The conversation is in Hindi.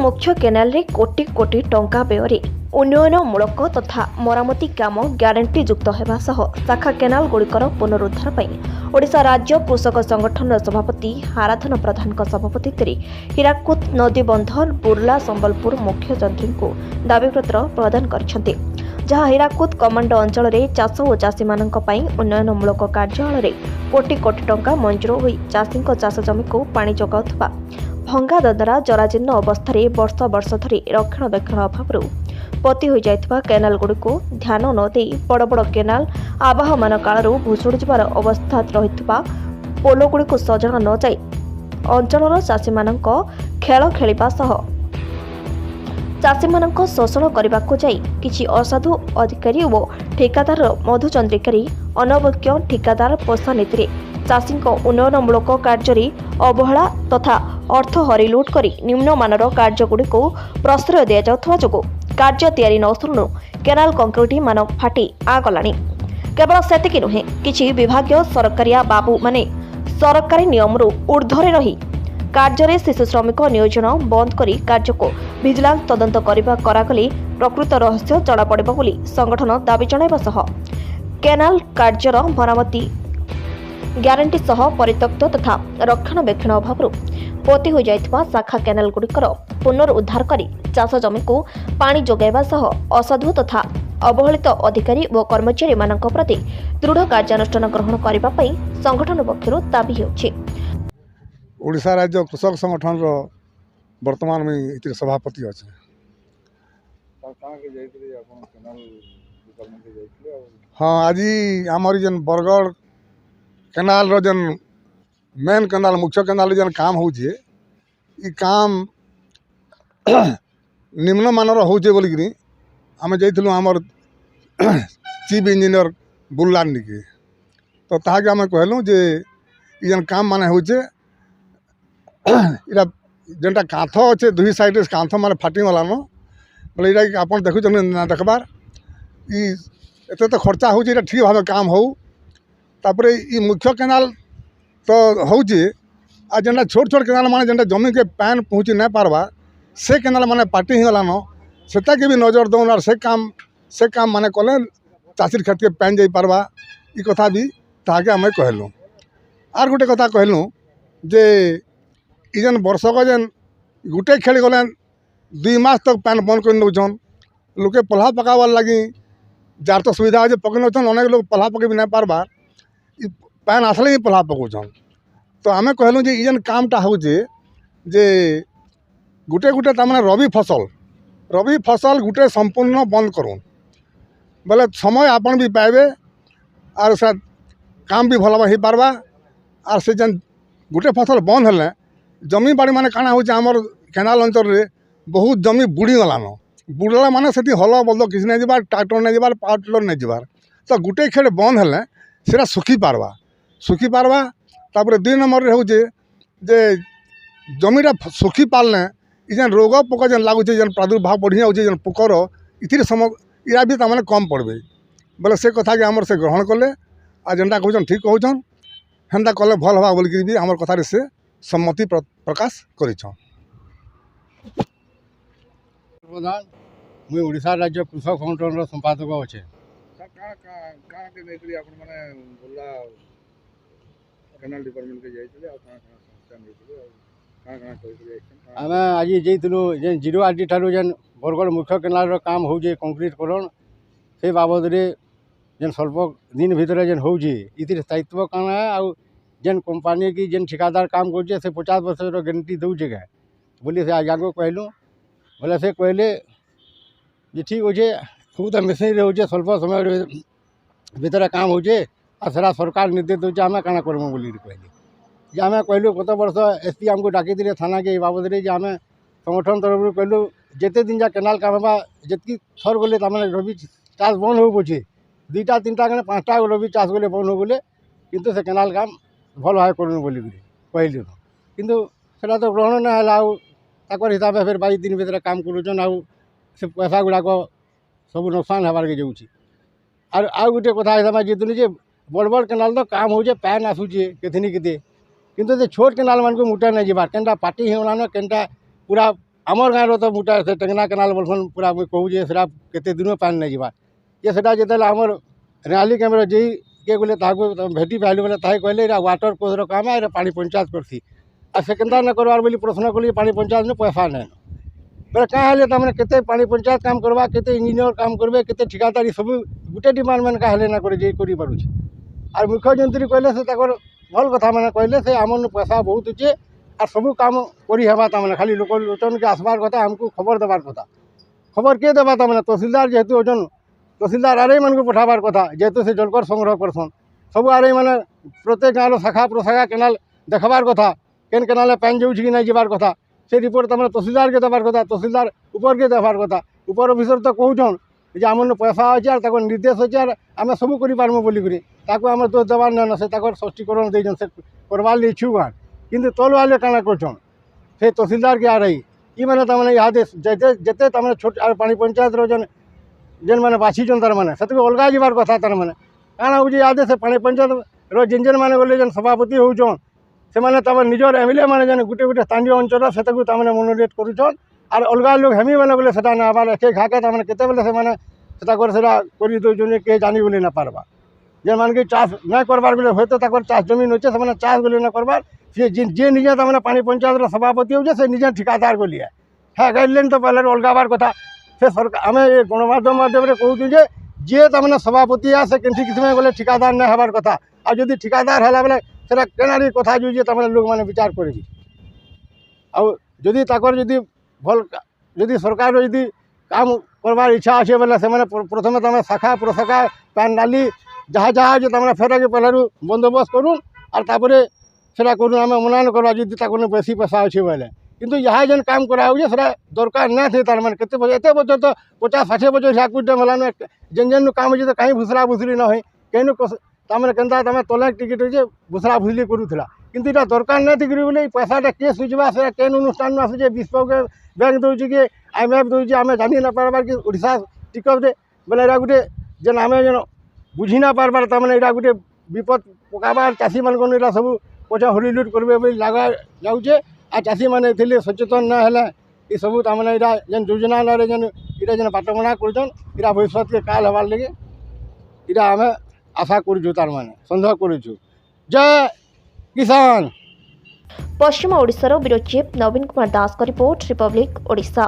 मुख्य केनाल रे कोटी कोटी टंका व्यय उन्नयनमूलक तथा मरामती काम ग्यारंटी युक्त होगा सह शाखा केनाल गुड़िकर पुनरुद्धार पर ओडिशा राज्य कृषक संगठन सभापति आराधन प्रधान सभापति हीराकुद नदी बंध बुर्ला संबलपुर मुख्य जंत्री को दाबीपत्र प्रदान कर जहाँ हीराकुद कमांड अंचल में चाष और चाषी उन्नयनमूलक कार्यालय कोटी कोटी टंका मंजूर हो चाषी चाष जमी को पानी जगाउथबा भंगा ददरा जराजीर्ण अवस्था वर्ष वर्ष धरी रक्षणाबेक्षण अभाव पति हो जाइथिबा केनाल गुड़िक ध्यान न दे बड़ बड़ केनाल आवाहमान काल भुशुड़ी जबार अवस्था रहिथिबा पोलगुड़िक सजना न जाई अंचलर चाषी खेल खेलिबा सह चाषी शोषण करने को जाई किछि असाधु अधिकारी और ठेकादार मधुचंद्रिकारी अनवज्ञ ठेकादार पोषा नीति चाषी उन्नयनमूलक कार्य अवहेला तथा अर्थ हरिलुट कर निम्नमानर कार्यगुड़िक प्रश्रय दि जाउथबा जोगु कार्य तैयारी न शुणु केनाल कंक्रीट मान फाटी आगलानी। केवल सेतिकी नुहे किछि विभागीय सरकारिया बाबू माने सरकारी नियमरू ऊर्ध्वरे रही कार्य शिशु श्रमिक नियोजन बंद करी कार्य को विजिलेंस तदंत करागले प्रकृत रहस्य जड़ापड़ बोली संगठन दाबी जणाइबा सह केनाल कार्यर मरामती ग्यारंटी सह परित्यक्त तथा रक्षणाबेक्षण अभाव पोती हो जाइथिबा शाखा केनाल गुड़िकर पुनरुद्धार करी चाष जमी को पानी जोगाइबा सह असाधु तथा अवहेलित अधिकारी और कर्मचारी मानक प्रति दृढ़ कार्यानुष्ठान ग्रहण करबा पई संगठन पक्षरु दाबी हेउछि। ओडिशा राज्य कृषक संगठन रो वर्तमान में इतिर सभापति अछि। हाँ आज आमर जन बरगढ़ केनाल रो जन मेन केनाल मुख्य केनाल जन काम होचे ई काम निम्न मानर होचे बोलिकी आम जाइलु आमर चीफ इंजीनियर बुल्लान निके तो ताके आम कहलु जे ई जन काम माने होचे इरा जेनटा कांथ अच्छे दुई साइड कांथ माने फाटी गलान बोले इटा आप देखुन ना देखबार एत तो खर्चा हो ठीक भाव काम हो तापरे ई मुख्य केनाल तो होचे आ जेनटा छोट छोट केनाल माने जेनटा जमी के पान पहुँची नहीं पारबा से केनाल माने पाटी ही गलान सेटा के भी नजर दौन और से काम माने कले चाषी खेत के पान जाई पारबा ई कथा भी ताके आम कहलु। आर गोटे कथा कहलु जे इजन वर्षक जेन गुटे खेल गले 2 मास तक पान बंद कर नौन लोके पल्हा पकाबार लगी जार तो सुविधा अच्छे पकई नौन अनेक लोग पल्हा पकई नहीं पारबार पान आसले ही पल्हा पकाउन तो आम कहलु जे इजन कामटा होचे जे गुटे गुटे तमाने रबी फसल गुटे संपूर्ण बंद करूँ बोले समय आपन भी पाइबे और से काम भी भल हो पारबा और से जेन गुटे फसल बंद हेले जमी बाड़ी माने काना होचे आमर केनाल अंचल रे बहुत जमी बुड़ी गलान बुड़ला माने सेठी हल बलद किसी नहीं जबार ट्रैक्टर नहीं जबार पावर टिलर नहीं जबार तो गुटे खेल बंद हेले सेटा सुखी पारबा तापर 2 नंबर रे होचे जे जमीटा सुखी पारले ई जेन रोग पोक जेन लागुचे जेन प्रादुर्भाव बढ़िया होचे जेन पोकर इतिर समय इरा भी तमाने कम पड़बे बोले से कथा के आमर से ग्रहण कले आ जेनटा कहछन ठीक कहछन हेन्ता कले भल हवा बोलकि भी आमर कथा से सम्मति प्रकाश करिछन। प्रधान मुई ओडिशा राज्य कृषक संगठन संपादक अच्छे आम आज जाइलु जेन 0 ठारू जेन बरगढ़ मुख्य केनाल काम हो कंक्रीट करण से बाबद रे जेन स्वल्प दिन भितर जेन हो स्थायित्व काना है आउ जेन कंपनी की जेन ठिकादार काम कर 50 वर्ष गारंटी दौचे क्या बोली से आज्ञा को कहलु बोले से कहले जे ठीक अच्छे सब तो मेसीन हो स्वल्प समय भितर काम हो सारा सरकार निर्देश दूचे आम काना करमु बोली कहले जे आम कहलु गत वर्ष एसपी आमको डाकी थाना के बाबद रे जे आम संगठन तरफ कहलु जिते दिन जा केनाल काम होगा जी थर गले रबी चाष बंद हो पछे 2टा 3टा 5टा रबी चाष गले बंद हो गले किंतु से केनाल काम भल भाव करूँ बोली कहलु किंतु सेटा तो ग्रहण ना हिसाब से फिर 22 दिन भितर काम करुचन से पैसा गुड़ाक सब नुकसान हबार के जाऊँगी आउ गोटे कथा हिसाब जीतुनि जे बड़ बड़ केनाल तो काम हो पैन आसूचे केथिनी केते किंतु से छोट केनाल मान को मुटा नहीं जबार केनटा पार्टी होलान केनटा पूरा आमर गाँव तो मुटा से टेंगना केनाल बोलसन पूरा मुझे कहूँ जे सेटा केते दिनों पानी नहीं जावा ये सेटा जेतेले आमर रेली कैमरा जी के बोले ताको भेटी पाइलु बोले ताहे कहले एटा वाटर कोर्सर काम है एटा पानी पंचायत करसी आ से केनता न करवार बोली प्रश्न कली पानी पंचायत में पैसा नहीं बोले क्या हेले तमने केते पानी पंचायत काम करवा केते इंजीनियर काम करबे केते ठिकादारी सब गुटे डिपार्टमेंट का हेले ना करे जे करि पारुछ आर मुख्यमंत्री कहले से ताकर भल कथा माने कहले से आमन पैसा बहुत अच्छे और सब काम करी हेबा तमने खाली लोक लोचन के आसबार कथा हमको खबर देवार कथा खबर के देवा तमने तहसीलदार जेहेतु ओजन तहसीलदार आरई मान को पठाबार कथा जेहेतु से जलकर संग्रह करसन सब आरई माने प्रत्येक गाँव शाखा प्रशाखा केनाल देखबार कथा केन केनाल पानी जाऊँ कि नहीं जीवार कथा से रिपोर्ट तमने तहसीलदार के देवार कथा तहसीलदार ऊपर के देवार कथा ऊपर ऑफिसर तो कहून जे आमन पैसा अच्छे और ताको निर्देश अच्छे और आम सब करूँ बोलिकी ताको आम दोष देवार ना से स्पष्टीकरण देन से करवार इच्छुक हाँ किंतु तल वाले काना कर से तहसीलदार के आ रही ये मैंने तमें इहादे जिते तमें छोट पानी पंचायत जेन जेन मैंने बाछीचन तार मैंने से अलग जीवार कथा तार मैंने काना हो इहादे से पानी पंचायत जेन जेन मैंने गले जेन सभापति होचन से मैंने तमें निजर एमएलए मैंने जेन गुटे गुटे स्थानीय अंचल से तमें मनोनीत करुचन और अलग लोग हेमी मैंने बोले से ना आबार एक खाके तमें केते बेले से मैंने कर दौन किए जानी बोली ना पार्बा जेन मान कि चाष ना करबार बोले हयतो ताकर चाष जमीन अच्छे से चाष बोले ना करबार सी जे निजे तमें पानी पंचायत सभापति हो से निजे ठिकादार को लिया हाँ गाइडलाइन तो पहले अलगाबार कथा से सरकार आम ये गणमाध्यम माध्यम कहूँ जे तमें सभापति है से किसी किसी गले ठिकादार ना हबार कथा और जो ठिकादार है बेले से केनारी कथा जो तमें लोक मैंने विचार करी आदि जदि भल जदि सरकार जदि काम करवार इच्छा अच्छे बेले से प्रथम तमें शाखा प्रशाखा पान नाली जहाँ जहाँ जो तमें फेर के पहलू बंदोबस्त करूँ और तापर से करूँ आम मना करवा जदि बेसी पैसा अच्छे बेले किंतु यहाँ जेन काम कराऊे से दरकार ना थे तार मैंने एत बच्चर तो 50-60 बच्चर हिसाब कुछ मेलान जेन जेन काम हो तो कहीं भूसरा भूसरी ना हो कहीं तमें केन्ता तमें तले टिकेट हो भूसरा भूसरी करूला किंतु यहाँ दरकार ना थी बोले पैसाटा के सुझवा से केन अनुष्ठान आसूचे विश्व के बैंक दूँ कि IMF दूँ आम जानी ना पार्बार कि ओडिशा टिकट दे बोले यहाँ गोटे जेन आम जेन बुझी ना पार्बार तमें यहाँ गोटे विपद पकाबार चाषी मान सब पचा हरिलुट करेंगे लगा जाऊे आ चाषी मैंने सचेतन ना है ये सब तमें यहाँ जेन योजना ना जेन इटा जेन बाटमना कर भविष्य के काल हबार लगे इटा आम आशा करूँ तार माने सन्देह करूँ जय किसान। पश्चिम ओडिशार ब्यूरो चीफ नवीन कुमार दास का रिपोर्ट रिपब्लिक ओडिशा।